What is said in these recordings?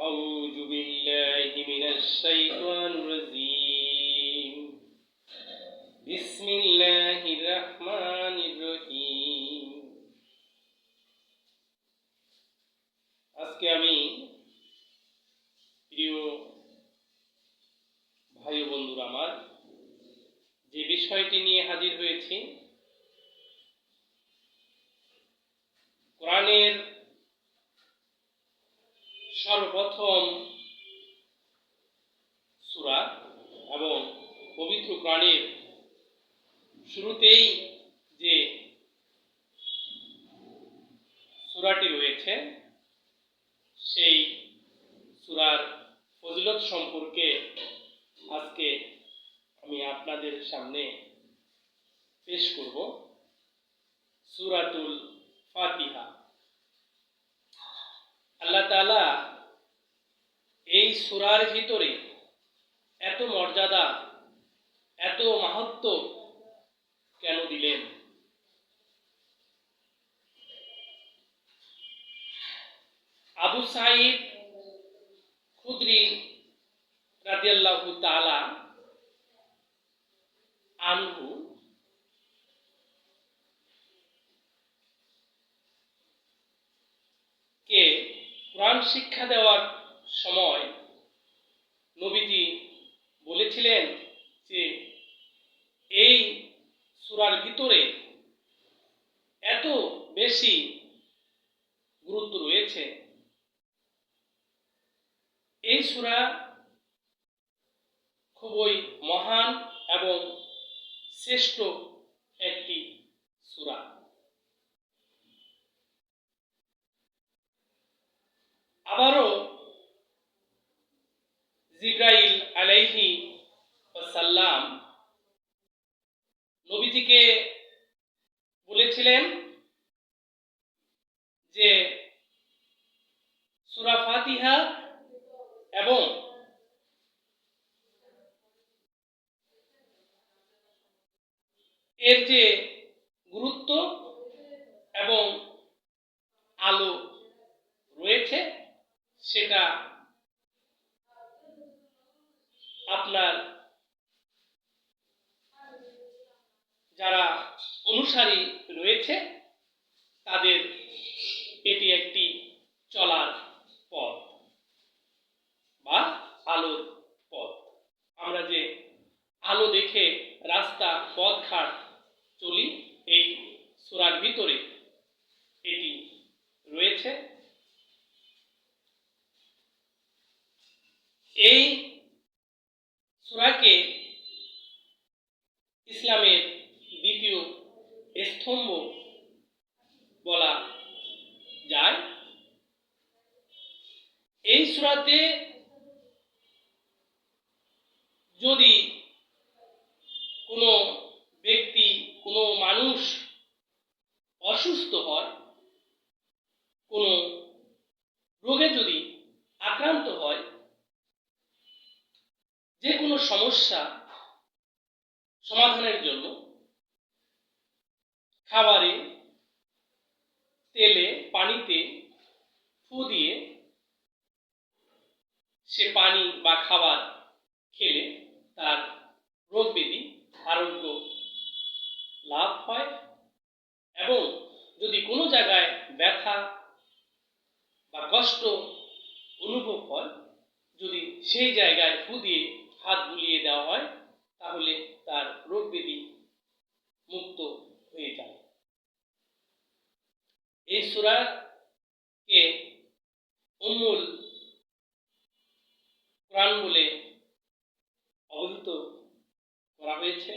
أعوذ بالله من الشيطان الرجيم بسم الله الرحمن الرحيم আজকে আমি প্রিয় ভাই ও বন্ধুরা আমার যে বিষয়টি নিয়ে হাজির হয়েছি কোরআনের সর্বপ্রথম সূরা এবং পবিত্র কোরআনের শুরুতেই যে সূরাটি রয়েছে সেই সূরার ফজিলত সম্পর্কে আজকে আমি আপনাদের সামনে পেশ করব। সূরাতুল ফাতিহা। আল্লাহ তাআলা এই সূরার ভিতরে এত মর্যাদা, এত মাহাত্ম্য কেন দিলেন? আবু সাঈদ খুদরি রাদিয়াল্লাহু তাআলা আনহু কে কোরআন শিক্ষা দেওয়ার সময় নবীজি বলেছিলেন যে এই সূরার ভিতরে এত বেশি গুরুত্ব রয়েছে। এই সূরা খুবই মহান এবং শ্রেষ্ঠ একটি সূরা। আবারও জিবরাইল আলাইহি ওয়াসাল্লাম নবীজিকে বলেছিলেন যে সূরা ফাতিহা এবং এর যে গুরুত্ব এবং আলো রয়েছে সেটা আপনার যারা অনুসারী রয়েছে তাদের এটি একটি চলার পথ বা আলোর পথ। আমরা যে আলো দেখে রাস্তা পথঘাট চলি, এই সূরার ভিতরে এটি রয়েছে। এই সূরাকে ইসলামের দ্বিতীয় স্তম্ভ বলা যায়। এই সূরাতে যদি কোনো ব্যক্তি, কোনো মানুষ অসুস্থ হয়, কোনো রোগে যদি আক্রান্ত হয়, যে কোনো সমস্যা সমাধানের জন্য খাবারে, তেলে, পানিতে ফু দিয়ে সে পানি বা খাবার খেলে তার রোগ ব্যাধি আরোগ্য লাভ হয়। এবং যদি কোনো জায়গায় ব্যথা বা কষ্ট অনুভব হয়, যদি সেই জায়গায় ফু দিয়ে হাত বুলিয়ে দেওয়া হয় তাহলে তার রোগ ব্যাধি মুক্ত হয়ে যায়। এই সূরাকে উম্মুল কোরআন বলে অভিহিত করা হয়েছে।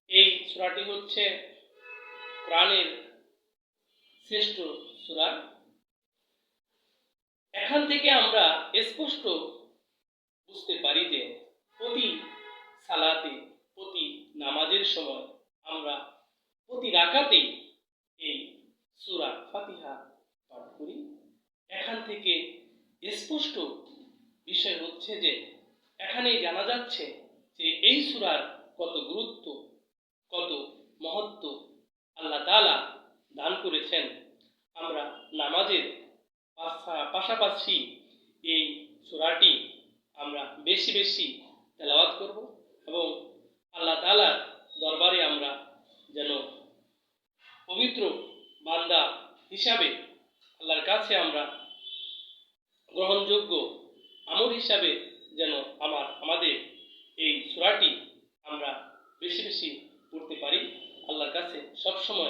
এই সূরাটি হচ্ছে কোরআনের শ্রেষ্ঠ সূরা। এখান থেকে আমরা স্পষ্ট বুঝতে পারি যে প্রতি সালাতে, প্রতি নামাজের সময় আমরা প্রতি রাকাতেই এই সূরা ফাতিহা পাঠ করি। এখান থেকে স্পষ্ট বিষয় হচ্ছে যে এখানেই জানা যাচ্ছে যে এই সূরার কত গুরুত্ব, কত মহত্ব আল্লাহ তাআলা দান করেছেন। আমরা নামাজের পাশাপাশি এই সূরাটি আমরা বেশি বেশি তেলাওয়াত করব এবং আল্লাহ তাআলার দরবারে আমরা যেন পবিত্র বান্দা হিসাবে আল্লাহর কাছে আমরা গ্রহণযোগ্য আমল হিসাবে যেন আমাদের এই সূরাটি আমরা বেশি বেশি পড়তে পারি। আল্লাহর কাছে সবসময়